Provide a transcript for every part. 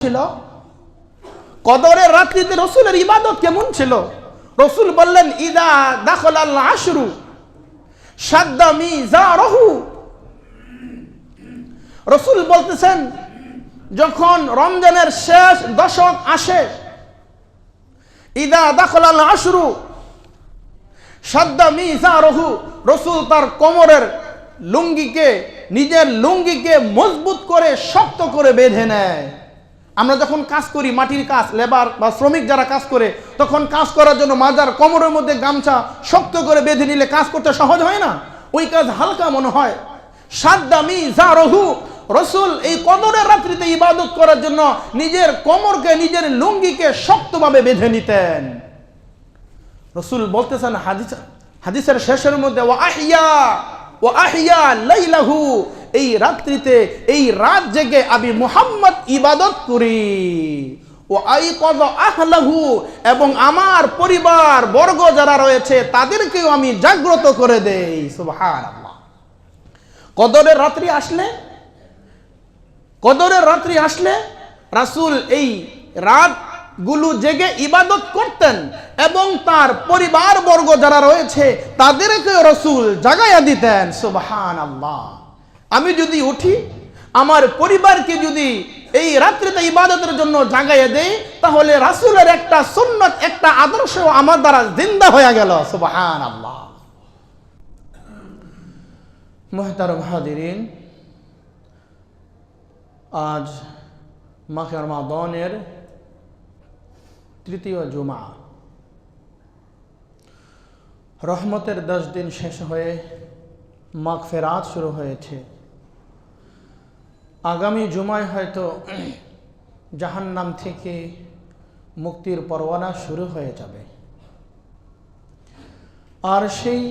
ছিল? কদরের রাত্রিতে রসুলের ইবাদত কেমন ছিল? রসুল বললেন, ইদা দাখলাল আশরু শাদ্দা মিজারহু। রসুল বলতেছেন, যখন রমজানের শেষ দশক আসে, ইদা দাখলাল আশরু শাদ্দা মিজারহু, রসুল তার কোমরের লুঙ্গিকে, নিজের লুঙ্গিকে মজবুত করে শক্ত করে বেঁধে নেয়। আমরা যখন কাজ করি, মাটির কাজ, লেবার বা শ্রমিক যারা কাজ করে, তখন কাজ করার জন্য মাজার কোমরের মধ্যে গামছা শক্ত করে বেঁধে নিলে কাজ করতে সহজ হয় না, ওই কাজ হালকা মনে হয়। শাদ্দা মিজারহু, রসুল এই কদরের রাত্রিতে ইবাদত করার জন্য নিজের কোমরকে, নিজের লুঙ্গিকে শক্তভাবে বেঁধে নিতেন। রসুল বলতেছেন হাদিসের শেষের মধ্যে, ওয়া আহইয়া লাইলাহু, এই রাত্রিতে, এই রাত জেগে আমি মুহাম্মদ ইবাদত করি। ও আইকায আহলাহু, এবং আমার পরিবার বর্গ যারা রয়েছে তাদেরকেও আমি জাগ্রত করে দেই। সুবহানাল্লাহ। কদরের রাত্রি আসলে রাসূল এই রাতগুলো জেগে ইবাদত করতেন এবং তার পরিবার বর্গ যারা রয়েছে তাদেরকেও রাসূল জাগাইয়া দিতেন। সুবহানাল্লাহ। আমি যদি উঠি, আমার পরিবারকে যদি এই রাত্রিতে ইবাদতের জন্য জাগাইয়া দেই, তাহলে রাসূলের একটা সুন্নাত, একটা আদর্শ আমার দ্বারা জিন্দা হয়ে গেল। সুবহানাল্লাহ। মুহতারাম হাজিরিন, আজ মাহে রমাদানের তৃতীয় জুমা। রহমতের 10 দিন শেষ হয়ে মাগফিরাত শুরু হয়েছে। আগামী জুমায় হয়তো জাহান্নাম থেকে মুক্তির পরওয়ানা শুরু হয়ে যাবে। আর সেই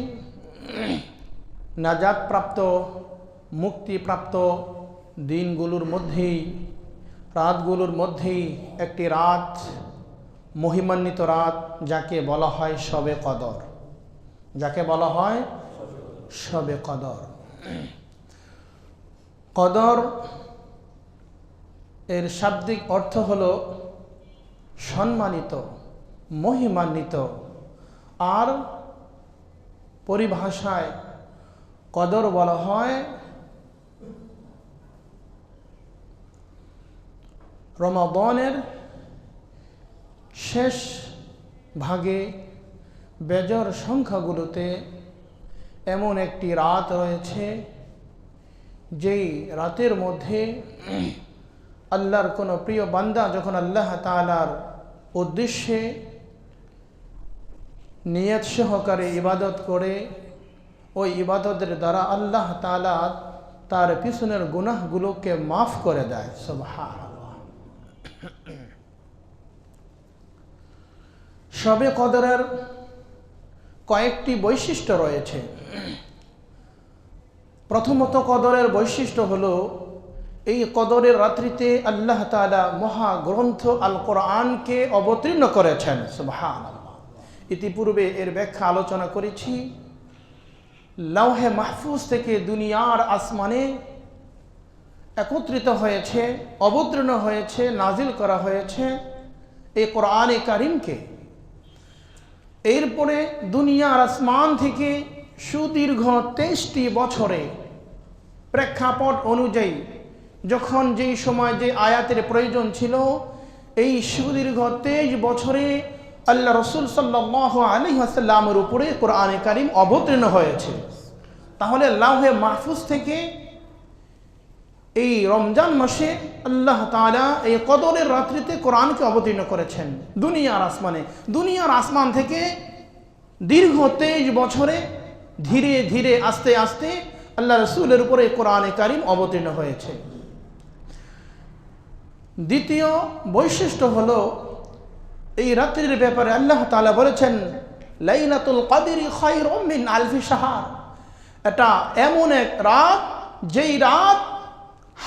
নাজাতপ্রাপ্ত, মুক্তিপ্রাপ্ত দিনগুলোর মধ্যেই, রাতগুলোর মধ্যেই একটি রাত, মহিমান্বিত রাত, যাকে বলা হয় শবে কদর। যাকে বলা হয় শবে কদর। কদর এর শাব্দিক অর্থ হলো সম্মানিত, মহিমান্বিত। আর পরিভাষায় কদর বলা হয় রমাদানের শেষ ভাগে বেজর সংখ্যাগুলোতে এমন একটি রাত রয়েছে, যেই রাতের মধ্যে আল্লাহর কোনো প্রিয় বান্দা যখন আল্লাহ তাআলার উদ্দেশ্যে নিয়ত সহকারে ইবাদত করে, ওই ইবাদতের দ্বারা আল্লাহ তাআলা তার পিছনের গুনাহগুলোকে মাফ করে দেয়। সুবহানাল্লাহ। শবে কদরের কয়েকটি বৈশিষ্ট্য রয়েছে। প্রথমত, কদরের বৈশিষ্ট্য হলো এই কদরের রাত্রিতে আল্লাহ তাআলা মহাগ্রন্থ আল কোরআনকে অবতীর্ণ করেছেন। সুবহানাল্লাহ। ইতিপূর্বে এর ব্যাখ্যা আলোচনা করেছি। লৌহে মাহফুজ থেকে দুনিয়ার আসমানে একত্রিত হয়েছে, অবতীর্ণ হয়েছে, নাজিল করা হয়েছে এই কোরআনে কারিমকে। এরপরে দুনিয়ার আসমান থেকে সুদীর্ঘ 23টি বছরে প্রেক্ষাপট অনুযায়ী, যখন যেই সময় যে আয়াতের প্রয়োজন ছিল, এই সুদীর্ঘ 23 বছরে আল্লাহ রসুল সাল্লাল্লাহু আলাইহি ওয়াসাল্লামের উপরে কোরআনে কারিম অবতীর্ণ হয়েছে। তাহলে লৌহে মাহফুজ থেকে এই রমজান মাসে আল্লাহ তাআলা এই কদরের রাত্রিতে কোরআনকে অবতীর্ণ করেছেন দুনিয়ার আসমানে। দুনিয়ার আসমান থেকে দীর্ঘ 23 বছরে ধীরে ধীরে আস্তে আস্তে আল্লাহ রসুলের উপরে কোরআনে কারিম অবতীর্ণ হয়েছে। দ্বিতীয় বৈশিষ্ট্য হলো, এই রাত্রির ব্যাপারে আল্লাহ তাআলা বলেছেন, লাইলাতুল কদরি খায়রুম মিন আলফি শাহর। এটা এমন এক রাত, যেই রাত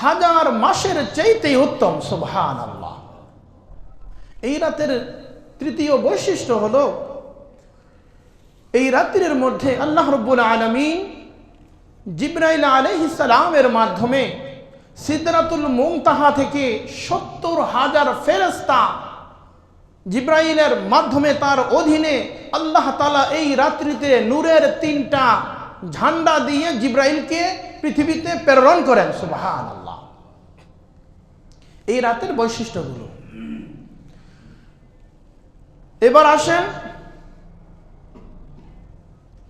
1000 মাসের চাইতে উত্তম। সুবহানাল্লাহ। এই রাতের তৃতীয় বৈশিষ্ট্য হলো, এই রাত্রির মধ্যে আল্লাহ রাব্বুল আলামিন জিবরাইল আলাইহিস সালামের মাধ্যমে সিদরাতুল মুনতাহা থেকে 70,000 ফেরেশতা জিব্রাইলের মাধ্যমে তার অধীনে আল্লাহ তাআলা এই রাত্রিতে নূরের 3টা ঝান্ডা দিয়ে জিব্রাইলকে পৃথিবীতে প্রেরণ করেন। সুবহানাল্লাহ। এই রাতের বৈশিষ্ট্যগুলো। এবার আসেন,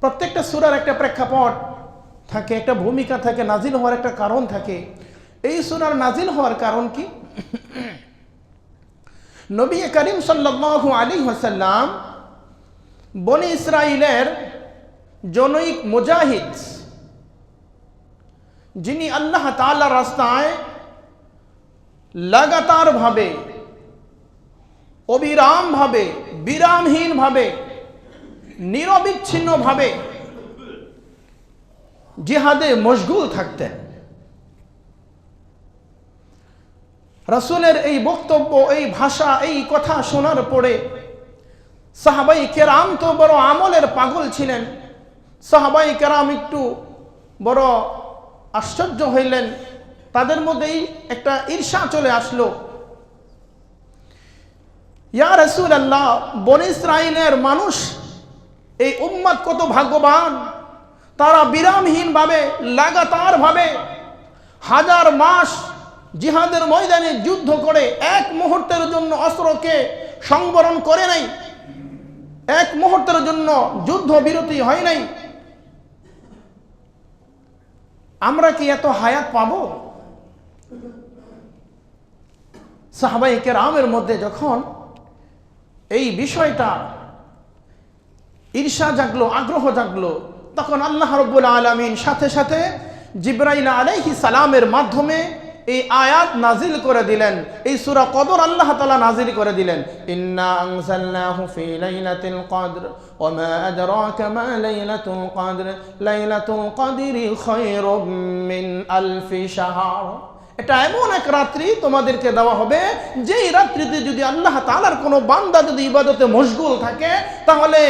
প্রত্যেকটা সূরার একটা প্রেক্ষাপট থাকে, একটা ভূমিকা থাকে, নাজিল হওয়ার একটা কারণ থাকে। এই সূরার নাজিল হওয়ার কারণ কি? নবী করিম সাল্লাল্লাহু আলাইহি ওয়াসাল্লাম বনি ইসরাইলের জনৈক মুজাহিদ, যিনি আল্লাহ তাআলার রাস্তায় লাগাতার ভাবে, অবিরাম ভাবে, বিরামহীন ভাবে, নিরবিচ্ছিন্ন ভাবে জিহাদে মশগুল থাকতেন। রাসূলের এই বক্তব্য, এই ভাষা, এই কথা শোনার পরে সাহাবাই কেরাম তো বড় আমলের পাগল ছিলেন। সাহাবাই কেরাম একটু বড় আশ্চর্য হইলেন, তাদের মধ্যেই একটা ঈর্ষা চলে আসলো। ইয়া রাসূলুল্লাহ, বনী ইসরাইলের মানুষ, এই উম্মত কত ভাগ্যবান, তারা বিরামহীন ভাবে, লাগাতার ভাবে 1000 মাস জিহাদের ময়দানে যুদ্ধ করে এক মুহূর্তের জন্য অস্ত্রকে সংবরণ করে নাই, এক মুহূর্তের জন্য যুদ্ধ বিরতি হয় নাই। আমরা কি এত হায়াত পাবো? সাহাবায়ে কেরামের মধ্যে যখন এই বিষয়টা ঈর্ষা জাগলো, আগ্রহ জাগলো, তখন আল্লাহ রাব্বুল আলামিন সাথে সাথে জিবরাইল আলাইহিস সালামের মাধ্যমে এই আয়াত নাজিল করে দিলেন। এই সূরা কদর আল্লাহ তাআলা নাজিল করে দিলেন, ইন্না আনজালনাহু ফি লাইলাতিল কদর ওয়া মা আদরাকা মা লাইলাতুল কদর লাইলাতুল কদরি খায়রুম মিন আলফি শাহর। এটা এমন এক রাত্রি তোমাদেরকে দেওয়া হবে, যেই রাত্রিতে যদি আল্লাহ তাআলার কোনো বান্দা যদি ইবাদতে মশগুল থাকে, তাহলে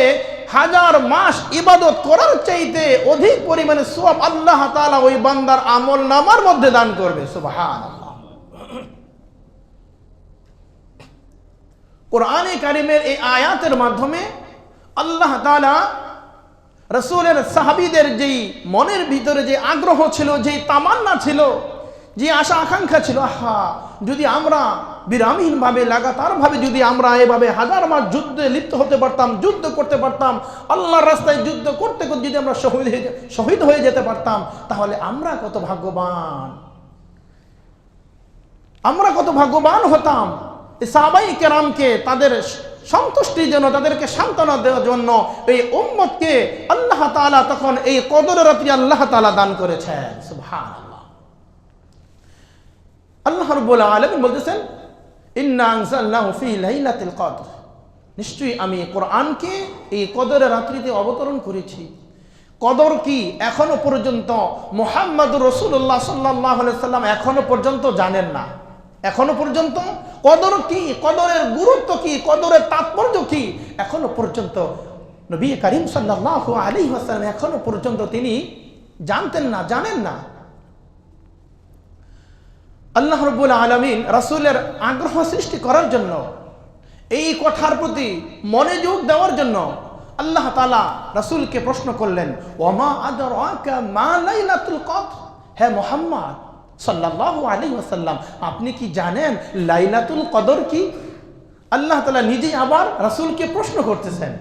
1000 মাস ইবাদত করার চাইতে অধিক পরিমাণে সওয়াব আল্লাহ তাআলা ওই বান্দার আমল নামার মধ্যে দান করবে। সুবহানাল্লাহ। কোরআনে কারীমের এই আয়াতের মাধ্যমে আল্লাহ তাআলা রাসূলের সাহাবীদের যেই মনের ভিতরে যে আগ্রহ ছিল, যেই তামান্না ছিল, যে আশা আকাঙ্ক্ষা ছিল, আহা যদি আমরা বিরামহীন ভাবে, লাগাতার ভাবে যদি আমরা এভাবে 1000 মাস যুদ্ধে লিপ্ত হতে পারতাম, যুদ্ধ করতে পারতাম, আল্লাহর রাস্তায় যুদ্ধ করতে করতে যদি আমরা শহীদ হয়ে যেতে পারতাম, তাহলে আমরা কত ভাগ্যবান, আমরা কত ভাগ্যবান হতাম। এই সাহাবায়ে কেরামকে তাদের সন্তুষ্টির জন্য, তাদেরকে সান্ত্বনা দেওয়ার জন্য এই উম্মতকে আল্লাহ তাআলা তখন এই কদরের রাত্রি আল্লাহ তাআলা দান করেছেন। সুবহানাল্লাহ। আল্লাহ রাব্বুল আলামিন বলতেছেন, ইন্না আনজালনাহু ফি লাইলাতিল কদর, নিশ্চয়ই আমি কোরআনকে এই কদরের রাত্রিতে অবতরণ করেছি। কদর কি এখনো পর্যন্ত মুহাম্মদুর রাসূলুল্লাহ সাল্লাল্লাহু আলাইহি সাল্লাম এখনো পর্যন্ত জানেন না। এখনো পর্যন্ত কদর কি, কদরের গুরুত্ব কি, কদরের তাৎপর্য কি, এখনো পর্যন্ত নবী করিম সাল্লাল্লাহু আলাইহি ওয়াসাল্লাম এখনো পর্যন্ত তিনি জানতেন না, জানেন না। আল্লাহ রাব্বুল আলামিন রাসূলের আগ্রহ সৃষ্টি করার জন্য, এই কথার প্রতি মনোযোগ দেওয়ার জন্য আল্লাহ তাআলা রাসূলকে প্রশ্ন করলেন, ওয়ামা আদরাকা মা লাইলাতুল কদর, হে মুহাম্মদ সাল্লাল্লাহু আলাইহি ওয়াসাল্লাম, আপনি কি জানেন লাইলাতুল কদর কি? আল্লাহ তাআলা নিজেই আবার রাসূলকে প্রশ্ন করতেছেন।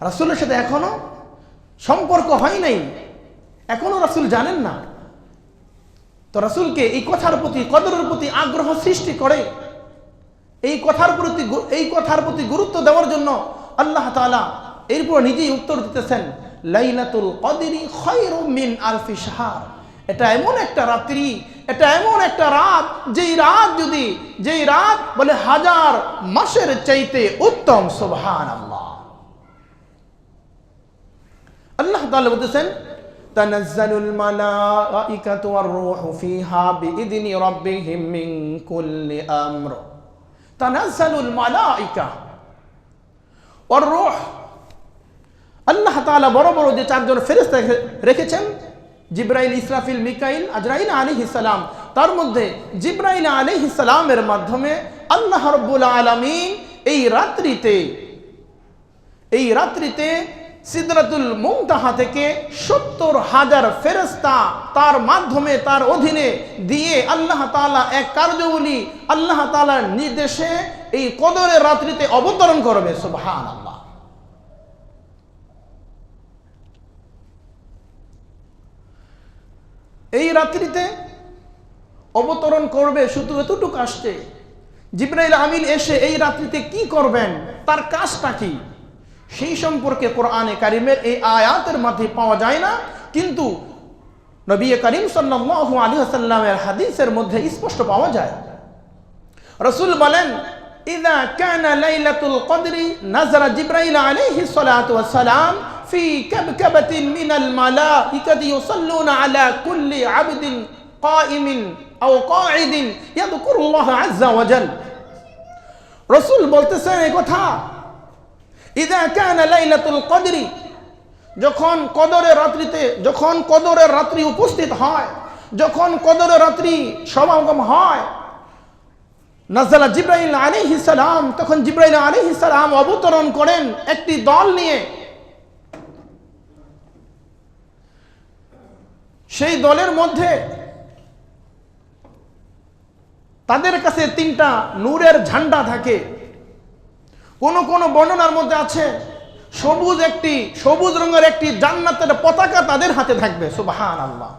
রাসূলের সাথে এখনো সম্পর্ক হয় নাই, এখনো রাসূল জানেন না। তো রাসূলকে এই কথার প্রতি, কদরের প্রতি আগ্রহ সৃষ্টি করে, এই কথার প্রতি গুরুত্ব দেওয়ার জন্য আল্লাহ তাআলা এরপর নিজেই উত্তর দিতেছেন, লাইলাতুল কদরি খায়রুম মিন আলফি শাহর। এটা এমন একটা রাত্রি, এটা এমন একটা রাত, যেই রাত বলে 1000 মাসের চাইতে উত্তম। সুবহানাল্লাহ। আল্লাহ তাআলা বলতেছেন, তানাজ্জালুল মালাইকাতু ওয়ার রূহু ফিহা বিইذনি রাব্বিহিম মিন কুল্লি আমর। তানাজ্জালুল মালাইকা ওয়ার রূহ, আল্লাহ তাআলা বড় বড় যে 4 জন ফেরেশতা রেখেছেন, জিব্রাইল, ইসরাফিল, মিকাইল, আজরাইল আলাইহিস সালাম। তার মধ্যে জিব্রাইল আলাইহিস সালামের মাধ্যমে আল্লাহ রাব্বুল আলামিন এই রাত্রিতে সিদরাতুল মুনতাহা থেকে ৭০,০০০ ফেরেশতা তার মাধ্যমে, তার অধীনে দিয়ে আল্লাহ তাআলা এক কার্যাবলী আল্লাহ তাআলার নির্দেশে এই কদরের রাত্রিতে অবতরণ করবে। সুবহানাল্লাহ। এই রাত্রিতে অবতরণ করবে, শুধু এতটুকু আসছে জিবরাইল আমিন এসে এই রাত্রিতে কি করবেন, তার কাজটা কি, সেই সম্পর্কে কোরআনে কারিমের এই আয়াতের মধ্যে পাওয়া যায় না, কিন্তু নবী করিম সাল্লাল্লাহু আলাইহি ওয়াসাল্লামের হাদিসের মধ্যে স্পষ্ট পাওয়া যায়। রাসূল বলেন, ইযা কানা লাইলাতুল কদরি নাযারা জিবরাইল আলাইহিস সালাতু ওয়াস সালাম ফি কাবকাবাতিন মিনাল মালাইকাতি ইউসাল্লুনা আলা কুল্লি আবদিন কাইমিন আও কাঈদিন ইয়াযকুরুল্লাহ আযজা ওয়া জাল। রাসূল বলতেছেন এই কথা, ইযা কানা লাইলাতুল কদরি, যখন কদরের রাত্রি উপস্থিত হয়, যখন কদরের রাত্রি সমাগম হয়, নাযালা জিবরাইল আলাইহিস সালাম, তখন জিবরাইল আলাইহিস সালাম অবতরণ করেন একটি দল নিয়ে। সেই দলের মধ্যে তাদের কাছে 3টা নূরের ঝান্ডা থাকে। কোন কোন বর্ণনার মধ্যে আছে সবুজ রঙের একটি জান্নাতের পতাকা তাদের হাতে থাকবে। সুবহানাল্লাহ।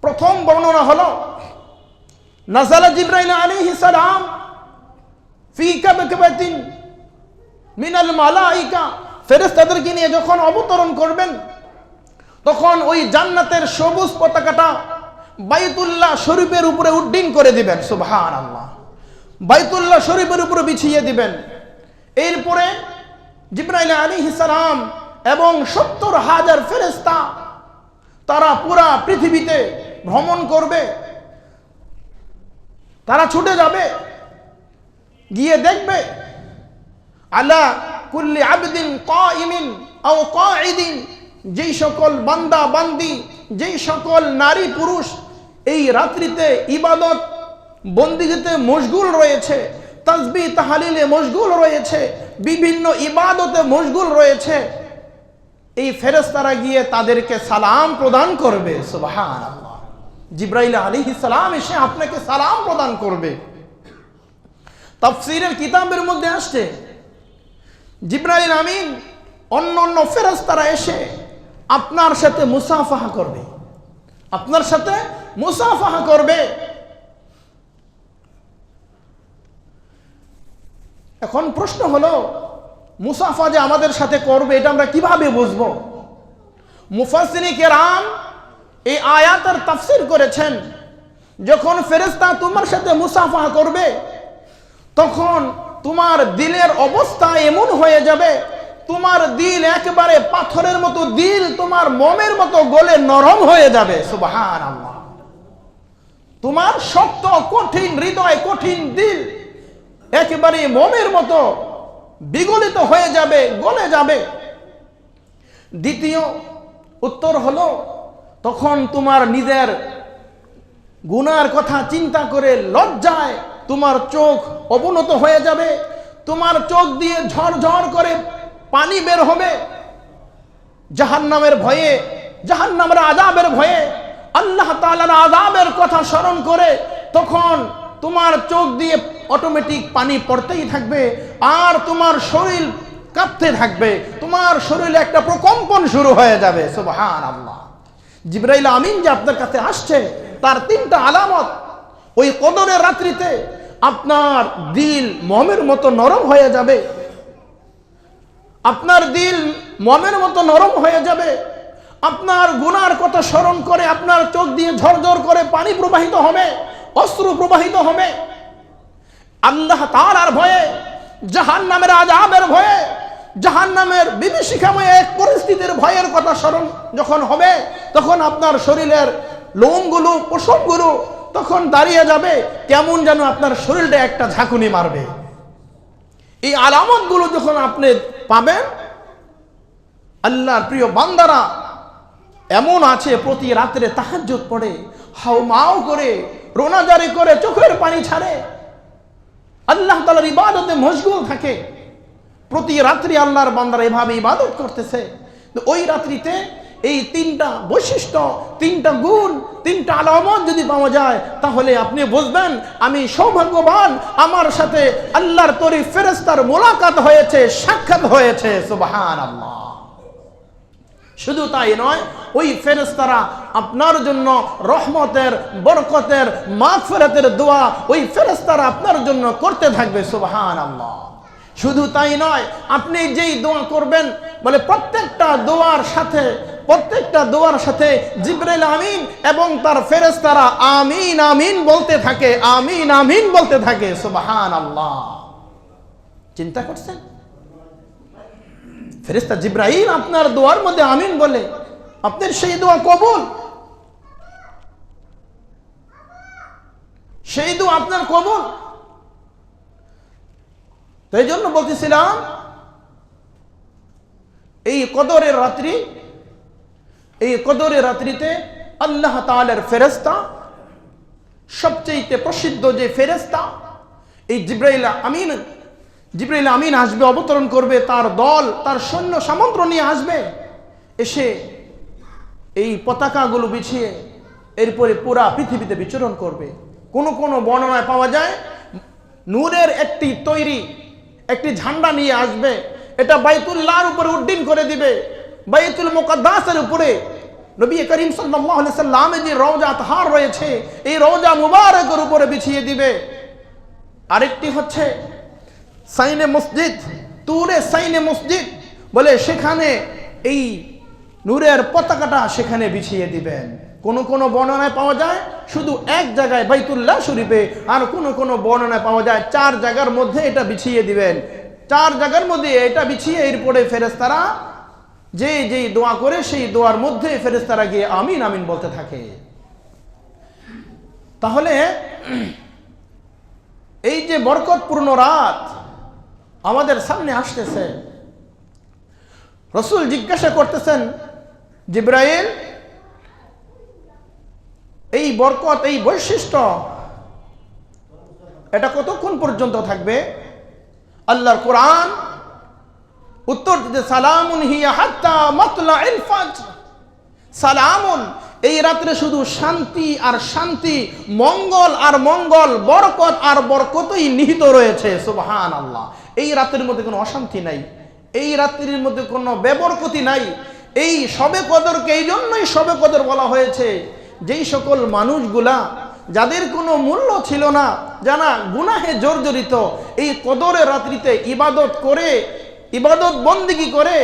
প্রথম বর্ণনা হলো, নাযালা জিবরাইল আলাইহিস সালাম ফি কাবকাবাতিন মিনাল মালাইকা, ফেরেশতাদেরকে নিয়ে যখন অবতরণ করবেন, তখন ওই জান্নাতের সবুজ পতাকাটা বাইতুল্লাহ শরীফের উপরে উড্ডীন করে দিবেন। সুবহানাল্লাহ। বাইতুল্লাহ শরীফের উপরে বিছিয়ে দিবেন। এরপরে জিবরাইল আলাইহিস সালাম এবং ৭০,০০০ ফেরেশতা তারা পুরা পৃথিবীতে ভ্রমণ করবে। তারা ছুটে যাবে, গিয়ে দেখবে আলা কুল্লি আবদিন কাইমিন আও কাঈদিন, যেই সকল বান্দা বান্দি, যেই সকল নারী পুরুষ এই রাত্রিতে ইবাদত বন্দিগিতে মশগুল রয়েছে, তাসবিহ তাহলিলে মশগুল রয়েছে, বিভিন্ন ইবাদতে মশগুল রয়েছে, এই ফেরেশতারা গিয়ে তাদেরকে সালাম প্রদান করবে। সুবহানাল্লাহ। জিবরাইল আলাইহিস সালাম এসে আপনাকে সালাম প্রদান করবে। তাফসীরের কিতাবের মধ্যে আসছে, জিবরাইল আমিন অন্য ফেরেশতারা এসে আপনার সাথে মুসাফাহা করবে, আপনার সাথে মুসাফাহা করবে। এখন প্রশ্ন হলো, মুসাফা যে আমাদের সাথে করবে এটা আমরা কিভাবে বুঝবো? মুফাসসিরিনে কেরাম এই আয়াতের তাফসীর করেছেন, যখন ফেরেশতা তোমার সাথে মুসাফাহা করবে, তখন তোমার দিলের অবস্থা এমন হয়ে যাবে, তোমার দিল একেবারে পাথরের মতো দিল, তোমার মোমের মতো গলে নরম হয়ে যাবে। সুবহানাল্লাহ। তোমার শক্ত কঠিন হৃদয়, কঠিন দিল একেবারে মোমের মতো বিগলিত হয়ে যাবে, গলে যাবে। দ্বিতীয় উত্তর হলো, তখন তোমার নিজের গুনার কথা চিন্তা করে লজ্জায় তোমার চোখ অবনত হয়ে যাবে, তোমার চোখ দিয়ে ঝরঝর করে পানি বের হবে। জাহান্নামের ভয়ে, জাহান্নামের আযাবের ভয়ে, আল্লাহ তাআলার আযাবের কথা স্মরণ করে তখন তোমার চোখ দিয়ে অটোমেটিক পানি পড়তেই থাকবে, আর তোমার শরীর কাঁপতে থাকবে, তোমার শরীরে একটা প্রকম্পন শুরু হয়ে যাবে। সুবহানাল্লাহ। জিবরাইল আমিন যে আপনার কাছে আসছে, তার 3টা আলামত। ওই কদরের রাত্রিতে আপনার দিল মোমের মতো নরম হয়ে যাবে, আপনার দিল মোমের মতো নরম হয়ে যাবে, আপনার গুনার কথা স্মরণ করে আপনার চোখ দিয়ে ঝরঝর করে পানি প্রবাহিত হবে, অশ্রু প্রবাহিত হবে। আল্লাহ তাআলার ভয়ে, জাহান্নামের আযাবের ভয়ে, জাহান্নামের বিভীষিকাময় এক পরিস্থিতির ভয়ের কথা স্মরণ যখন হবে, তখন আপনার শরীরের লোমগুলো, পশমগুলো তখন দাঁড়িয়ে যাবে, কেমন যেন আপনার শরীরটা একটা ঝাঁকুনি মারবে। এই আলামতগুলো যখন আপনি পাবেন, আল্লাহর প্রিয় বান্দারা এমন আছে প্রতি রাত্রে তাহাজ্জুদ পড়ে, হাউমাউ করে, রোনাজারি করে, চোখের পানি ছাড়ে, আল্লাহ তাআলার ইবাদতে মশগুল থাকে। প্রতি রাত্রি আল্লাহর বান্দারা এভাবে ইবাদত করতেছে। ওই রাত্রিতে এই তিনটা বৈশিষ্ট্য, তিনটা গুণ, তিনটা আলামত যদি পাওয়া যায়, তাহলে আপনি বুঝবেন আমি সৌভাগ্যবান, আমার সাথে আল্লাহর তৈরি ফেরেশতার মোলাকাত হয়েছে, সাক্ষাৎ হয়েছে। সুবহানাল্লাহ। শুধু তাই নয়, ওই ফেরেশতারা আপনার জন্য রহমতের, বরকতের, মাগফিরাতের দোয়া ওই ফেরেশতারা আপনার জন্য করতে থাকবে। সুবহানাল্লাহ। শুধু তাই নয়, আপনি যেই দোয়া করবেন, বলে প্রত্যেকটা দোয়ার সাথে জিবরাইল আমিন এবং তার ফেরেশতারা আমিন আমিন বলতে থাকে, আমিন আমিন বলতে থাকে। সুবহানাল্লাহ। চিন্তা করছেন, ফেরেশতা জিবরাইল আপনার দোয়ার মধ্যে আমিন বলে, আপনার সেই দোয়া কবুল, সেই দোয়া আপনার কবুল। তো এই জন্য বলতেছিলাম, এই কদরের রাত্রিতে আল্লাহ তাআলার ফেরেশতা, সবচেয়ে প্রসিদ্ধ যে ফেরেশতা, এই জিবরাইল আমিন আসবে, অবতরণ করবে, তার দল, তার সৈন্য সামন্ত নিয়ে আসবে, এসে এই পতাকাগুলো বিছিয়ে এরপরে পুরা পৃথিবীতে বিচরণ করবে। কোন কোন বর্ণনায় পাওয়া যায় নূরের একটি ঝান্ডা নিয়ে আসবে, এটা বাইতুল্লাহর উপরে উড্ডীন করে দিবে, বাইতুল মুকাদ্দাসের উপরে নবী করিম সাল্লাল্লাহু আলাইহি সাল্লামের যে রওজা তাহার রয়েছে, এই রওজা মুবারকের উপরে বিছিয়ে দিবে। আরেকটি হচ্ছে সাইনে মসজিদ, তুরে সাইনে মসজিদ বলে, সেখানে এই নূরের পতাকাটা সেখানে বিছিয়ে দিবেন। কোন কোন বর্ণনায় পাওয়া যায় শুধু এক জায়গায় বাইতুল্লাহ শরীফে, আর কোন কোন বর্ণনায় পাওয়া যায় 4 জায়গার মধ্যে এটা বিছিয়ে দিবেন। 4 জায়গার মধ্যে এটা বিছিয়ে এরপরে ফেরেশতারা যেই দোয়া করে, সেই দোয়ার মধ্যে ফেরেশতারা গিয়ে আমিন আমিন বলতে থাকে। তাহলে এই যে বরকতপূর্ণ রাত আমাদের সামনে আসতেছে, রাসূল জিজ্ঞাসা করতেছেন, জিবরাইল, এই বরকত, এই বৈশিষ্ট্য এটা কতক্ষণ পর্যন্ত থাকবে? আল্লাহর কোরআন উত্তর দিতে, সালামুন হিয়া হাত্তা মাতলাইল ফাজর। সালামুন, এই রাত্রে শুধু শান্তি আর শান্তি, মঙ্গল আর মঙ্গল, বরকত আর বরকতই নিহিত রয়েছে। সুবহানাল্লাহ। এই রাতের মধ্যে কোনো অশান্তি নাই, এই রাত্রির মধ্যে কোনো বেবরকতি নাই। এই শবে কদরকে এই জন্যই শবে কদর বলা হয়েছে, যেই সকল মানুষগুলা যাদের কোনো মূল্য ছিল না, যারা গুনাহে জর্জরিত, এই কদরের রাত্রিতে ইবাদত করে, ইবাদত বন্দেগী করে,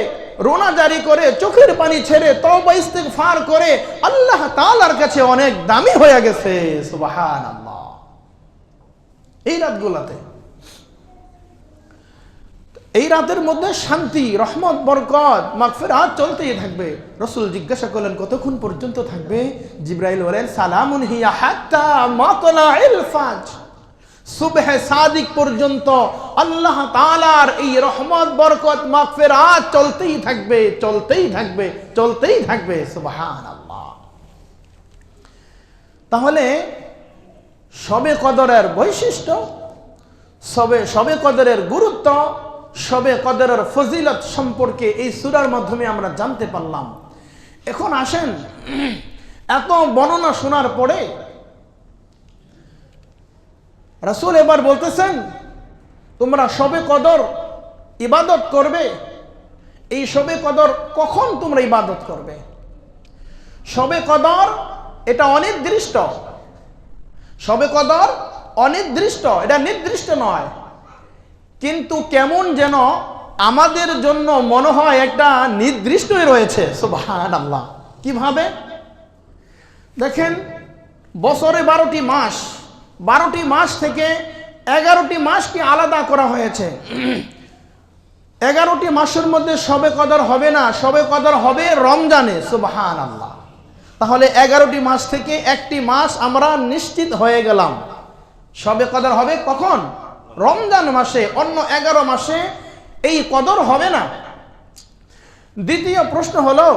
রোনাজারি করে, চোখের পানি ছেড়ে, তওবা ইস্তিগফার করে আল্লাহ তাআলার কাছে অনেক দামি হয়ে গেছে। সুবহানাল্লাহ। এই রাতগুলাতে, এই রাতের মধ্যে শান্তি, রহমত, বরকত, মাগফিরাত চলতেই থাকবে। রাসূল জিজ্ঞাসা করলেন কতক্ষণ পর্যন্ত থাকবে? জিবরাইল বলেন, সালামুন হিয়া হাত্তা মাতলাইল ফাজর। সুবহে সাদিক পর্যন্ত আল্লাহ তাআলার এই রহমত, বরকত, মাগফিরাত চলতেই থাকবে, চলতেই থাকবে, চলতেই থাকবে। সুবহানাল্লাহ। তাহলে শবে কদরের বৈশিষ্ট্য, শবে কদরের গুরুত্ব, শবে কদরের ফজিলত সম্পর্কে এই সূরার মাধ্যমে আমরা জানতে পারলাম। এখন আসেন, এত বর্ণনা শোনার পরে রাসূল এবার বলতেছেন, তোমরা শবে কদর ইবাদত করবে। এই শবে কদর কখন তোমরা ইবাদত করবে? শবে কদর এটা অনির্দিষ্ট, শবে কদর অনির্দিষ্ট, এটা নির্দিষ্ট নয়। কিন্তু কেমন যেন আমাদের জন্য মনে হয় একটা নির্দিষ্টই রয়েছে। সুবহানাল্লাহ। কিভাবে? দেখেন, বছরে 12টি মাস, 12টি মাস থেকে 11টি মাসকে আলাদা করা হয়েছে। 11টি মাসের মধ্যে শবে কদর হবে না, শবে কদর হবে রমজানে। সুবহানাল্লাহ। তাহলে 11টি মাস থেকে একটি মাস আমরা নিশ্চিত হয়ে গেলাম, শবে কদর হবে কখন? রমজান মাসে। অন্য 11 মাসে এই কদর হবে না। দ্বিতীয় প্রশ্ন হলো,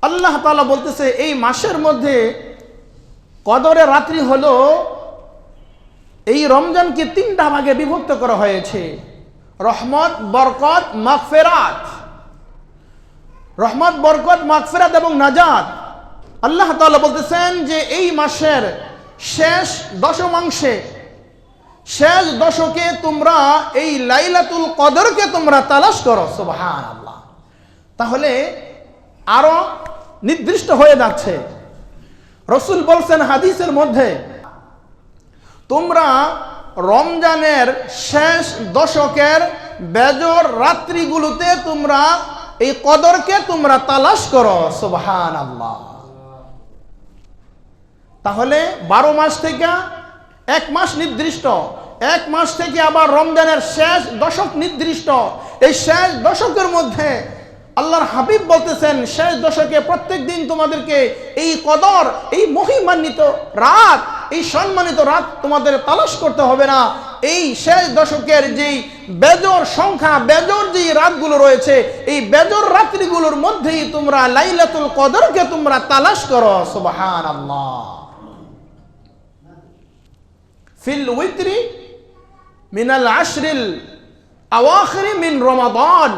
আল্লাহ তাআলা বলতেছে এই মাসের মধ্যে কদরের রাত্রি হলো, এই রমজানকে 3টা ভাগে বিভক্ত করা হয়েছে, রহমত, বরকত, মাগফিরাত। রহমত, বরকত, মাগফিরাত এবং নাজাত। আল্লাহ তাআলা বলতেছেন যে এই মাসের শেষ দশমাংশে, শেষ দশকে তোমরা এই লাইলাতুল কদরকে তোমরা তালাশ করো। সুবহানাল্লাহ। তাহলে আরো নির্দিষ্ট হয়ে যাচ্ছে। রাসূল বলছেন হাদিসের মধ্যে, তোমরা রমজানের শেষ দশকের বেজর রাত্রিগুলোতে তোমরা এই কদরকে তোমরা তালাশ করো। সুবহানাল্লাহ। তাহলে 12 মাস থেকে 1 মাস নির্দিষ্ট, 1 মাস থেকে আবার রমজানের শেষ দশক নির্দিষ্ট। এই শেষ দশকের মধ্যে আল্লাহর হাবিব বলতেছেন, শেষ দশকে প্রত্যেক দিন তোমাদেরকে এই কদর, এই মহিমান্বিত রাত, এই সম্মানিত রাত তোমাদের তালাশ করতে হবে না। এই শেষ দশকের যেই বেজর সংখ্যা, বেজর যেই রাতগুলো রয়েছে, এই বেজর রাত্রিগুলোর মধ্যেই তোমরা লাইলাতুল কদরকে তোমরা তালাশ করো। সুবহানাল্লাহ। ফিল উইত্রি মিনাল আশরিল আওয়াখিরি মিন রমাদান।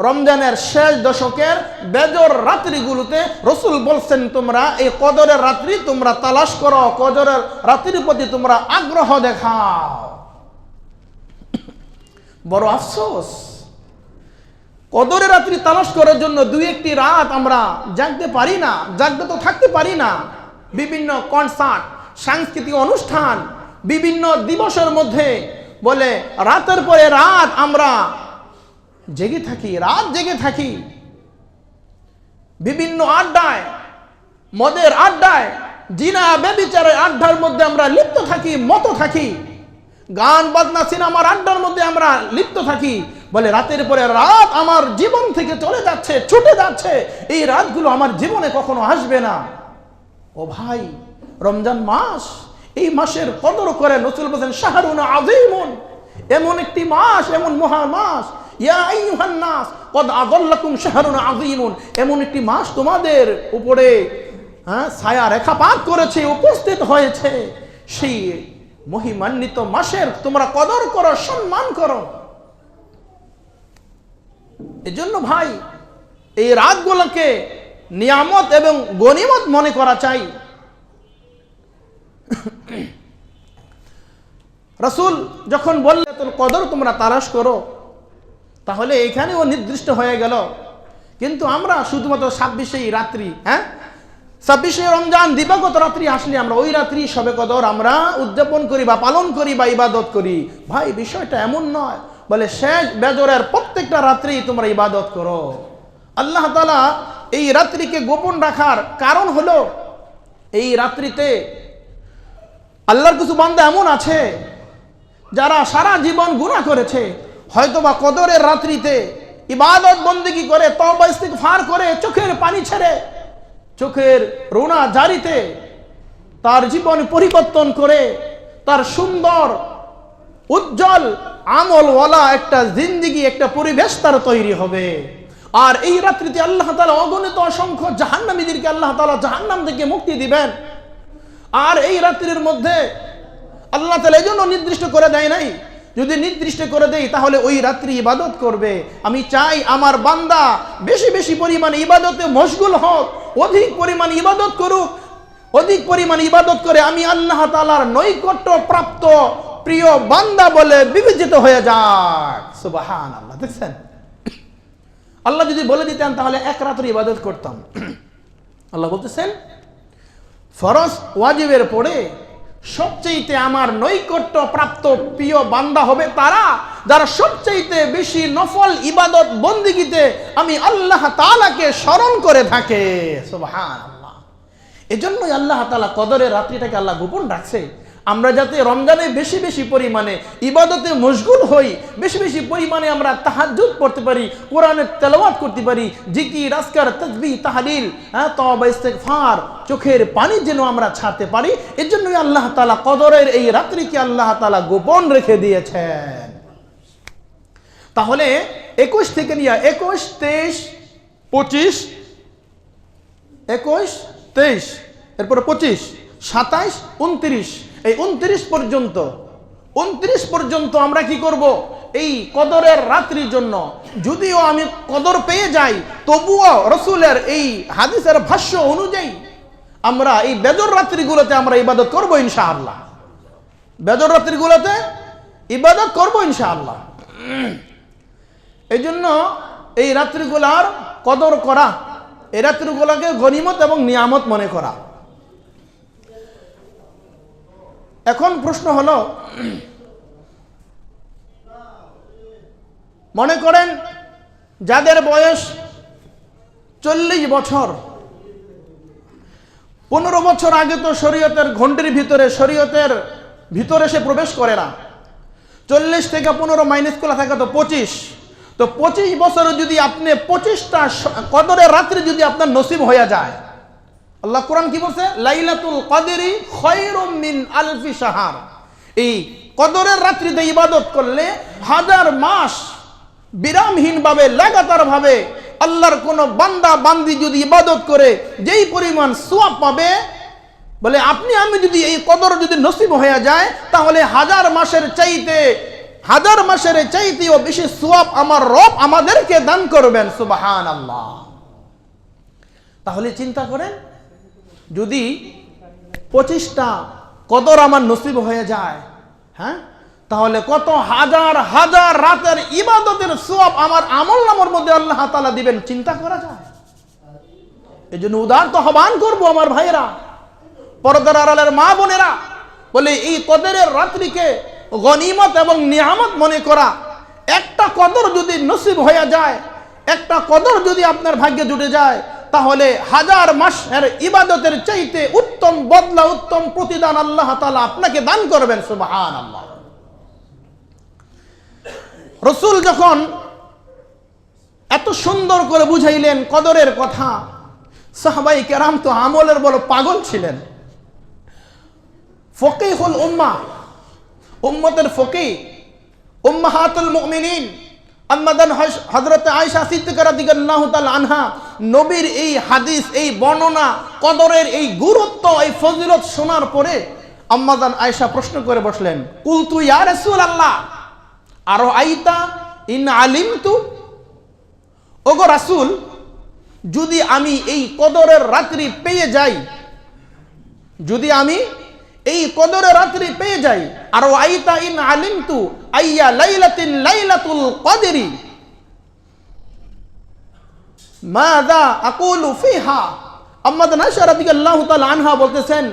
রমজানের শেষ দশকের বেজর রাত্রিগুলোতে রাসূল বলছেন তোমরা এই কদরের রাত্রি তোমরা তালাশ করো, কদরের রাত্রির প্রতি তোমরা আগ্রহ দেখাও। বড় আফসোস, কদরের রাত্রি তালাশ করার জন্য 2-1টি রাত আমরা জাগতে পারি না, জাগতে তো থাকতে পারি না। বিভিন্ন কনসার্ট, সাংস্কৃতিক অনুষ্ঠান, বিভিন্ন দিবসের মধ্যে বলে রাতের পরে রাত আমরা জেগে থাকি, রাত জেগে থাকি। বিভিন্ন আড্ডায়, মদের আড্ডায়, জিনা ব্যভিচারের আড্ডার মধ্যে আমরা লিপ্ত থাকি, মত থাকি। গান বাজনা সিনেমার আড্ডার মধ্যে আমরা লিপ্ত থাকি। বলে রাতের পরে রাত আমার জীবন থেকে চলে যাচ্ছে, ছুটে যাচ্ছে, এই রাতগুলো আমার জীবনে কখনো আসবে না। ও ভাই, রমজান মাস, এই মাসের কদর করে রাসূল বলেন শাহরুন আযীমুন, এমন একটি মাস, এমন মহা মাস। ইয়া আইয়ুহান নাস কদ আযাল্লাকুম শাহরুন আযীমুন, এমন একটি মাস তোমাদের উপরে ছায়া রেখাপাত করেছে, উপস্থিত হয়েছে। সেই মহিমান্বিত মাসের তোমরা কদর করো, সম্মান করো। এজন্য ভাই, এই রাতগুলোকে নিয়ামত এবং গনিমত মনে করা চাই। রাসূল যখন বললেন কদর তোমরা তালাশ করো, তাহলে এখানেও নির্দিষ্ট হয়ে গেল। কিন্তু আমরা শুধুমাত্র 26 রাত্রি, 26 রমজান দিবাগত রাত্রি আসলে আমরা ওই রাত্রি শবে কদর আমরা উদযাপন করি বা পালন করি বা ইবাদত করি। ভাই, বিষয়টা এমন নয়। বলে শেষ বেজরের প্রত্যেকটা রাত্রি তোমরা ইবাদত করো। আল্লাহ তাআলা এই রাত্রিকে গোপন রাখার কারণ হলো, এই রাত্রিতে আল্লাহর কিছু বান্দা এমন আছে যারা সারা জীবন গুনাহ করেছে, হয়তোবা কদরের রাত্রিতে ইবাদত বন্দেগী করে, তওবা ইস্তিগফার করে, চোখের পানি ছেড়ে, চোখের রোনা জারিতে তার জীবন পরিবর্তন করে তার সুন্দর উজ্জ্বল আমলওয়ালা একটা জিন্দেগি, একটা পরিবেশ তার তৈরি হবে। আর এই রাত্রিতে আল্লাহ তাআলা অগণিত অসংখ্য জাহান্নামীদেরকে আল্লাহ তাআলা জাহান্নাম থেকে মুক্তি দিবেন। আর এই রাত্রির মধ্যে আল্লাহ তাআলা এজন্য নির্দিষ্ট করে দেয় নাই, যদি নির্দিষ্ট করে দেই তাহলে ওই রাত্রি ইবাদত করবে। আমি চাই আমার বান্দা বেশি বেশি পরিমাণে ইবাদতে মশগুল হোক, অধিক পরিমাণে ইবাদত করুক, অধিক পরিমাণে ইবাদত করে আমি আল্লাহ তাআলার নৈকট্য প্রাপ্ত প্রিয় বান্দা বলে বিবেচিত হয়ে যাক। সুবহানাল্লাহ। দেখছেন, আল্লাহ যদি বলে দিতেন তাহলে এক রাত্রি ইবাদত করতাম। আল্লাহ বলতেছেন ফরজ ওয়াজিবের পরে সবচেয়ে আমার নৈকট্য প্রাপ্ত প্রিয় বান্দা হবে তারা যারা সবচেয়ে বেশি নফল ইবাদত বন্দেগীতে আমি আল্লাহ তাআলাকে স্মরণ করে থাকে। সুবহানাল্লাহ। এজন্যই আল্লাহ তাআলা কদরের রাত্রিটাকে আল্লাহ গোপন রাখছে, আমরা যাতে রমজানে বেশি বেশি পরিমাণে ইবাদতে মশগুল হই, বেশি বেশি পরিমাণে আমরা তাহাজ্জুদ পড়তে পারি, কোরআনের তেলাওয়াত করতে পারি, জিকির, আজকার, তাসবিহ, তাহলিল, তওবা, ইস্তিগফার, চোখের পানি যেন আমরা ছাড়তে পারি। এর জন্যই আল্লাহ তাআলা কদরের এই রাত্রিকে আল্লাহ তাআলা গোপন রেখে দিয়েছেন। তাহলে 21 থেকে নিয়ে 21, 23, 25 21, 23, এরপরে 25, 27, 29, এই 29 পর্যন্ত আমরা কি করব? এই কদরের রাত্রির জন্য যদিও আমি কদর পেয়ে যাই, তবুও রসুলের এই হাদিসের ভাষ্য অনুযায়ী আমরা এই বেজর রাত্রিগুলোতে আমরা ইবাদত করব ইনশাআল্লাহ। বেজর রাত্রিগুলোতে ইবাদত করব ইনশাআল্লাহ। এই জন্য এই রাত্রিগুলার কদর করা, এই রাত্রিগুলোকে গনিমত এবং নিয়ামত মনে করা। এখন প্রশ্ন হলো, মনে করেন যাদের বয়স 40 বছর, 15 বছর আগে তো শরীয়তের ঘণ্টির ভিতরে, শরীয়তের ভিতরে সে প্রবেশ করে না। 40 থেকে 15 মাইনাস করা থাকে তো 25, তো 25 বছরে যদি আপনি 25টা কদরের রাত্রি যদি আপনার নসিব হয়ে যায়, আল্লাহ কোরআন কি বলছে? লাইলাতুল কদরি খায়রুম মিন আলফি শাহর। এই কদরের রাত্রিতে ইবাদত করলে 1000 মাস বিরামহীন ভাবে লাগাতার ভাবে আল্লাহর কোন বান্দা বান্দি যদি ইবাদত করে যেই পরিমাণ সওয়াব পাবে, বলে আপনি আমি যদি এই কদর যদি নসিব হয়ে যায়, তাহলে 1000 মাসের চাইতেও বেশি সওয়াব আমার রব আমাদেরকে দান করবেন। সুবহানাল্লাহ। তাহলে চিন্তা করেন, যদি 25টা কদর আমার নসিব হয়ে যায়, হ্যাঁ, তাহলে কত হাজার হাজার রাতের ইবাদতের সওয়াব আমার আমলনামার মধ্যে আল্লাহ তাআলা দিবেন, চিন্তা করা যায়। এই জন্য উদারত আহ্বান করবো আমার ভাইয়েরা, পর্দার আড়ালের মা বোনেরা, বলে এই কদরের রাত্রিকে গনিমত এবং নিয়ামত মনে করা। একটা কদর যদি নসিব হয়ে যায়, একটা কদর যদি আপনার ভাগ্যে জুটে যায়, তাহলে 1000 মাসের ইবাদতের চাইতে উত্তম বদলা, উত্তম প্রতিদান আল্লাহ তাআলা আপনাকে দান করবেন। সুবহানাল্লাহ। রাসূল যখন এত সুন্দর করে বুঝাইলেন কদরের কথা, সাহাবায়ে কেরাম তো আমলের বড় পাগল ছিলেন। ফকিহুল উম্মাহ, উম্মতের ফকিহ, উম্মাহাতুল মুমিনিন আম্মাদান হযরত আয়েশা সিদ্দিকা রাদিয়াল্লাহু তাআলা আনহা নবীর এই হাদিস, এই বর্ণনা, কদরের এই গুরুত্ব, এই ফজিলত শোনার পরে আম্মাদান আয়েশা প্রশ্ন করে বসলেন, কুলতু ইয়া রাসূলুল্লাহ আরাআইতা ইন আলিমতু। ওগো রাসূল, যদি আমি এই কদরের রাত্রি পেয়ে যাই, যদি আমি এই কদরের রাত্রি পেয়ে যাই, আরাআইতা ইন আলিমতু আইয়া লাইলাতিন লাইলাতুল কদরি মাযা আকুলু ফিহা। আম্মাদান আয়েশা রাদিয়াল্লাহু তাআলা আনহা বলতেছেন,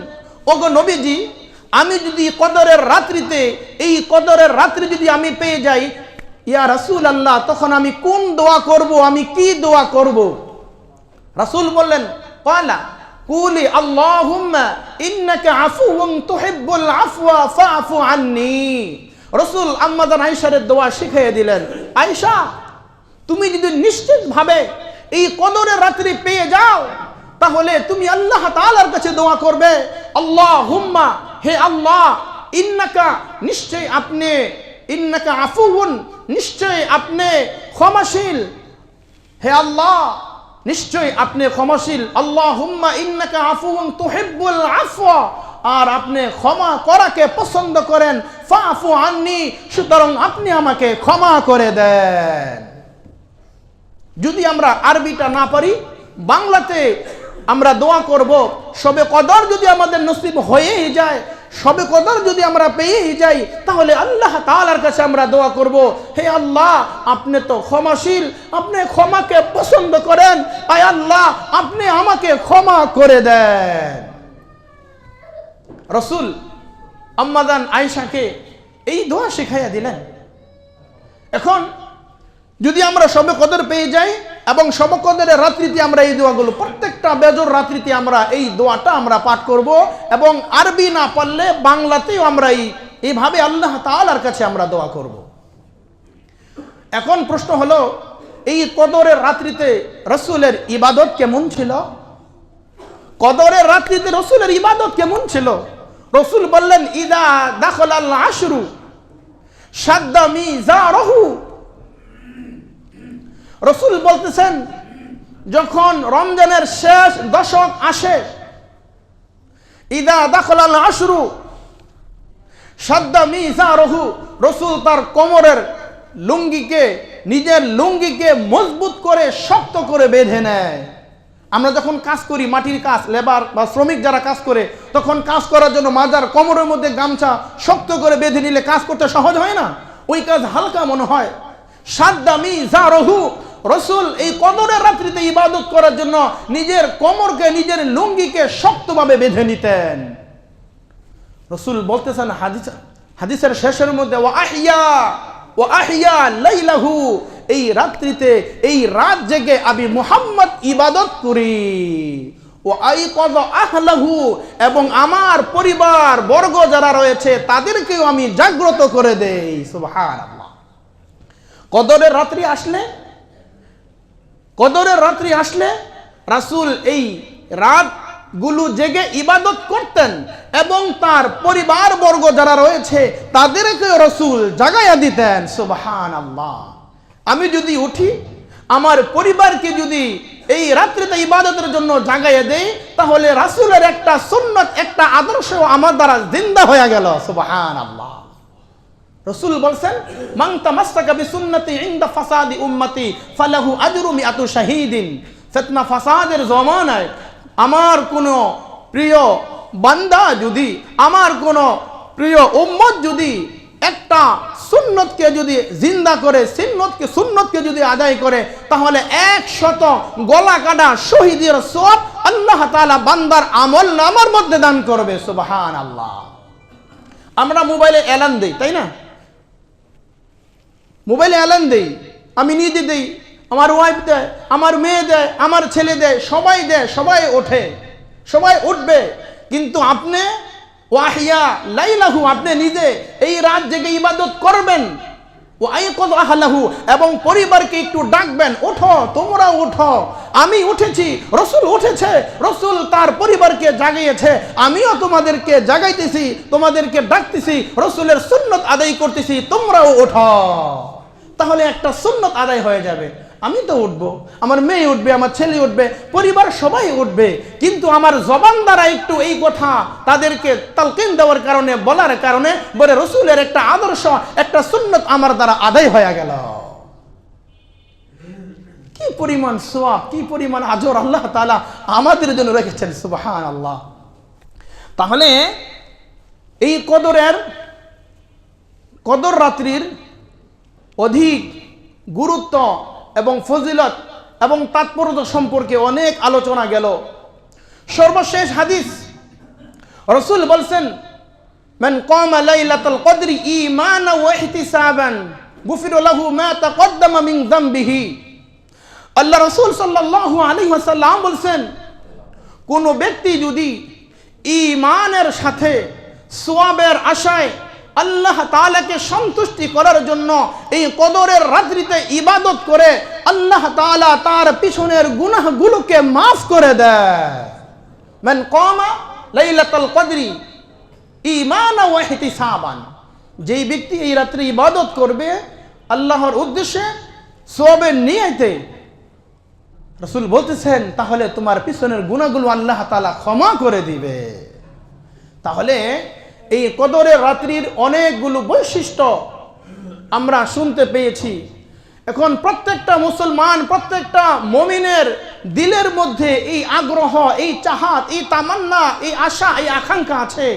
ওগো নবীজি, আমি যদি কদরের রাত্রিতে, এই কদরের রাত্রি যদি আমি পেয়ে যাই, ইয়া রাসূলুল্লাহ, তখন আমি কোন দোয়া করব, আমি কি দোয়া করব? রাসূল বললেন, ক্বালা কুলি আল্লাহুম্মা ইন্নাকা আফুউন তুহিব্বুল আফওয়া ফাআফু আন্নী। রাসূল আম্মাদান আয়েশার দোয়া শিখিয়ে দিলেন, আয়েশা, তুমি যদি নিশ্চিতভাবে এই কদরের রাত্রি পেয়ে যাও, তাহলে তুমি আল্লাহ তাআলার কাছে দোয়া করবে, আল্লাহুম্মা, হে আল্লাহ, ইন্নাকা, নিশ্চয় আপনি, ইন্নাকা আফুউন, নিশ্চয় আপনি ক্ষমাশীল, হে আল্লাহ, নিশ্চয় আপনি ক্ষমাশীল, আল্লাহুম্মা ইন্নাকা আফুউন তুহিব্বুল আফওয়া, আর আপনি ক্ষমা করাকে পছন্দ করেন, ফাআফু আন্নী, সুতরাং আপনি আমাকে ক্ষমা করে দেন। যদি আমরা আরবিটা না পারি, বাংলাতে আমরা দোয়া করব, সবে কদর যদি আমাদের নসিব হয়েই যায়, সবে কদর যদি আমরা পেয়েই যাই, তাহলে আল্লাহ তাআলার কাছে আমরা দোয়া করব, হে আল্লাহ, আপনি তো ক্ষমাশীল, আপনি ক্ষমাকে পছন্দ করেন, আয় আল্লাহ, আপনি আমাকে ক্ষমা করে দেন। রাসূল আম্মাদান আয়েশাকে এই দোয়া শিখাইয়া দিলেন। এখন যদি আমরা শবে কদর পেয়ে যাই এবং শবে কদরের রাত্রিতে আমরা এই দোয়াগুলো, প্রত্যেকটা বেজর রাত্রিতে আমরা এই দোয়াটা আমরা পাঠ করব, এবং আরবি না পারলে বাংলাতেও আমরা এইভাবে আল্লাহ তাআলার কাছে আমরা দোয়া করব। এখন প্রশ্ন হলো, এই কদরের রাত্রিতে রাসূলের ইবাদত কেমন ছিল? কদরের রাত্রিতে রাসূলের ইবাদত কেমন ছিল? রাসূল বললেন, ইদা দাখালাল আশরু শাদ্দা মিজারহু। রাসূল বলতেছেন, যখন রমজানের শেষ দশক আসে, ইদা দাখলাল আশরু শাদ্দা মিজারহু, রাসূল তার কোমরের লুঙ্গিকে, নিজের লুঙ্গিকে মজবুত করে শক্ত করে বেঁধে নেয়। আমরা যখন কাজ করি, মাটির কাজ, লেবার বা শ্রমিক যারা কাজ করে, তখন কাজ করার জন্য মাজার কোমরের মধ্যে গামছা শক্ত করে বেঁধে নিলে কাজ করতে সহজ হয় না, ওই কাজ হালকা মনে হয়। শাদ্দা মিজারহু, রাসূল এই কদরের রাত্রিতে ইবাদত করার জন্য নিজের কোমরকে, নিজের লুঙ্গিকে শক্তভাবে বেঁধে নিতেন। রাসূল বলতেছেন হাদিসের শেষের মধ্যে, ওয়া আহিয়া লাইলাহু, এই রাত্রিতে, এই রাত জেগে আমি মুহাম্মদ ইবাদত করি। ও আইকায আহলাহু, এবং আমার পরিবার বর্গ যারা রয়েছে তাদেরকেও আমি জাগ্রত করে দেই। সুবহানাল্লাহ। কদরের রাত্রি আসলে রাসূল এই রাতগুলো জেগে ইবাদত করতেন এবং তার পরিবার বর্গ যারা রয়েছে তাদেরকেও রাসূল জাগাইয়া দিতেন। সুবহানাল্লাহ। আমি যদি উঠি, আমার পরিবারকে যদি এই রাত্রিতে ইবাদতের জন্য জাগাইয়া দেই, তাহলে রাসূলের একটা সুন্নাত, একটা আদর্শ আমার দ্বারা জিন্দা হয়ে গেল। সুবহানাল্লাহ। রাসূল বলেন, মান তামাসসাকা বিসুন্নতি ইনদা ফাসাদি উম্মতি ফালাহু আজরু মিআতু শাহীদিন। ফিতনা ফাসাদের জমানায় আমার কোন প্রিয় বান্দা যদি, আমার কোন প্রিয় উম্মত যদি একটা সুন্নতকে যদি জিন্দা করে, সুন্নতকে যদি আদায় করে, তাহলে 100 গলা কাটা শহীদের সওয়াব আল্লাহ তাআলা বান্দার আমল নামার মধ্যে দান করবে। সুবহানাল্লাহ। আমরা মোবাইলে এলান দেই, তাই না? মোবাইলে এলান দেই, আমি নিজে দেই, আমার ওয়াইফ দেয়, আমার মেয়ে দেয়, আমার ছেলে দেয়, সবাই ওঠে, সবাই উঠবে। কিন্তু আপনি ওয়াহিয়া লাইলাহু, আপনি নিজে এই রাত জেগে ইবাদত করবেন। ওয়াইকায আহলাহু, এবং পরিবারকে একটু ডাকবেন, ওঠো, তোমরা ওঠো, আমি উঠেছি, রাসূল উঠেছে, রাসূল তার পরিবারকে জাগিয়েছে, আমিও তোমাদেরকে জাগাইতেছি, তোমাদেরকে ডাকতেছি, রাসূলের সুন্নাত আদায় করতেছি, তোমরাও ওঠো। তাহলে একটা সুন্নাত আদায় হয়ে যাবে। আমি তো উঠবো, আমার মেয়ে উঠবে, আমার ছেলে উঠবে, পরিবার সবাই উঠবে, কিন্তু আমার জবান দ্বারা একটু এই কথা তাদেরকে তালকিন দেওয়ার কারণে, বলার কারণে বলে রাসূলের একটা আদর্শ, একটা সুন্নাত আমার দ্বারা আদায় হয়ে গেল। কি পরিমাণ সওয়াব, কি পরিমাণ আজর আল্লাহ তাআলা আমাদের জন্য রেখেছেন। সুবহানাল্লাহ। তাহলে এই কদর রাত্রির অধিক গুরুত্ব এবং ফজিলত এবং তাৎপর্য সম্পর্কে অনেক আলোচনা গেল। সর্বশেষ হাদিস, রাসূল বলেন, মান কামা লাইলাতুল কদরি ঈমানান ওয়া ইহতিসাবান গুফিরা লাহু মা তাকদ্দামা মিন যামবিহি। আল্লাহ রাসূল সাল্লাল্লাহু আলাইহি ওয়াসাল্লাম বলেন, কোন ব্যক্তি যদি ঈমানের সাথে সওয়াবের আশায় আল্লাহ তাআলাকে সন্তুষ্টি করার জন্য এই কদরের রাত্রিতে ইবাদত করে, আল্লাহ তাআলা তার পিছনের গুনাহগুলোকে মাফ করে দেয়। মান কামা লাইলাতুল কদরি ঈমানান ওয়া ইহতিসাবান, যেই ব্যক্তি এই রাত্রে ইবাদত করবে আল্লাহর উদ্দেশ্যে, সওয়াবের নিয়তে, রাসূল বলতেছেন, তাহলে তোমার পিছনের গুনাহগুলো আল্লাহ তাআলা ক্ষমা করে দিবে। তাহলে এই কদরের রাত্রির অনেকগুলো বৈশিষ্ট্য আমরা শুনতে পেয়েছি। এখন প্রত্যেকটা মুসলমান, প্রত্যেকটা মুমিনের দিলের মধ্যে এই আগ্রহ, এই চাহাত, এই তামান্না, এই আশা, এই আকাঙ্ক্ষা আছে,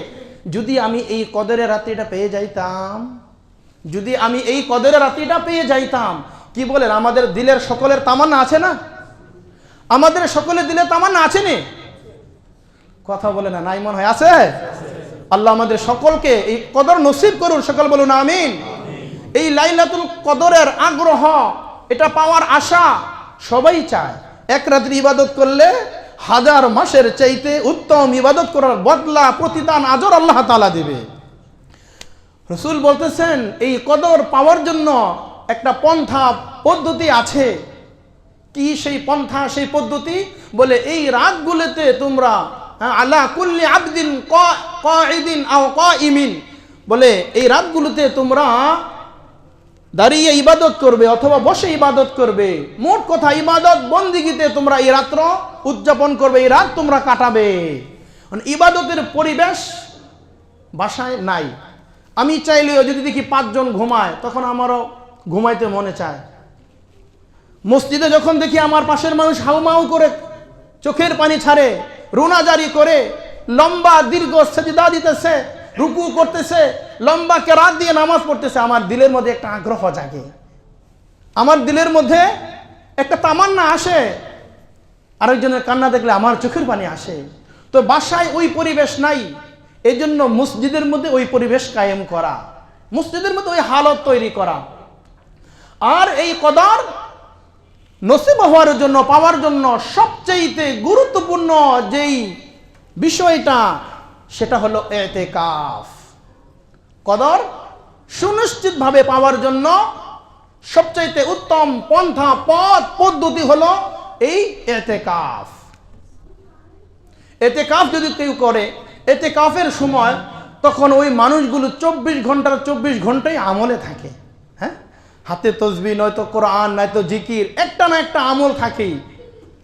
যদি আমি এই কদরের রাত্রিটা পেয়ে যাইতাম, যদি আমি এই কদরের রাত্রিটা পেয়ে যাইতাম। কি বলেন, আমাদের দিলের সকলের তামান্না আছে না? আমাদের সকলের দিলে তামান্না আছে নি? কথা বলে না, নাই মনে হয় আছে। আল্লাহ আমাদের সকলকে এই কদর নসিব করুন, সকল বলুন আমিন। এই লাইলাতুল কদরের আগ্রহ, এটা পাওয়ার আশা সবাই চায়। এক রাত্রি ইবাদত করলে 1000 মাসের চাইতে উত্তম ইবাদত করার বদলা, প্রতিদান, আজর আল্লাহ তাআলা দিবে। রাসূল বলতেছেন, এই কদর পাওয়ার জন্য একটা পন্থা পদ্ধতি আছে। কি সেই পন্থা, সেই পদ্ধতি? বলে এই রাতগুলোতে তোমরা আলা কুল্লি আবদিন কাঈদিন আও কাঈমিন, বলে এই রাতগুলোতে তোমরা দাঁড়িয়ে ইবাদত করবে অথবা বসে ইবাদত করবে, মোট কথা ইবাদত বন্দিগিতে তোমরা এই রাত্র উদযাপন করবে, এই রাত তোমরা কাটাবে। ইবাদতের পরিবেশ বাসায় নাই। আমি চাইলেও যদি দেখি 5 জন ঘুমায় তখন আমারও ঘুমাইতে মনে চায়। মসজিদে যখন দেখি আমার পাশের মানুষ হাউমাউ করে চোখের পানি ছাড়ে, রুনা জারি করে, লম্বা দীর্ঘ সেজদা দিতেছে, রুকু করতেছে, লম্বা কেরাত দিয়ে নামাজ পড়তেছে, আমার দিলের মধ্যে একটা আগ্রহ জাগে, আমার দিলের মধ্যে একটা তামান্না আসে। আরেকজনের কান্না দেখলে আমার চোখের পানি আসে। তো বাসায় ওই পরিবেশ নাই, এই জন্য মসজিদের মধ্যে ওই পরিবেশ কায়েম করা, মসজিদের মধ্যে ওই হালত তৈরি করা। আর এই কদর নসিব হওয়ার জন্য, পাওয়ার জন্য সবচেয়ে গুরুত্বপূর্ণ যেই বিষয়টা সেটা হলো ইতিকাফ। কদর সুনিশ্চিতভাবে পাওয়ার জন্য সবচেয়ে উত্তম পন্থা, পদ্ধতি হলো এই ইতিকাফ। ইতিকাফ যদি কেউ করে, ইতিকাফের সময় তখন ওই মানুষগুলো 24 ঘন্টার 24 ঘন্টাই আমলে থাকে। হ্যাঁ, হাতে তসবিহ, নয়তো কোরআন, নয়তো জিকির, একটা না একটা আমল থাকেই।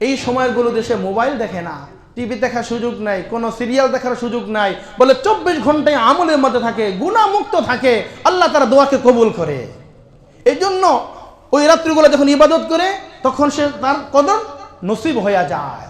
এই সময়গুলো দেশে মোবাইল দেখে না, টিভি দেখার সুযোগ নাই, কোনো সিরিয়াল দেখার সুযোগ নাই, বলে 24 ঘন্টায় আমলের মধ্যে থাকে, গুনাহমুক্ত থাকে, আল্লাহ তার দোয়াকে কবুল করে। এই জন্য ওই রাত্রিগুলো যখন ইবাদত করে তখন সে তার কদর নসিব হয়ে যায়।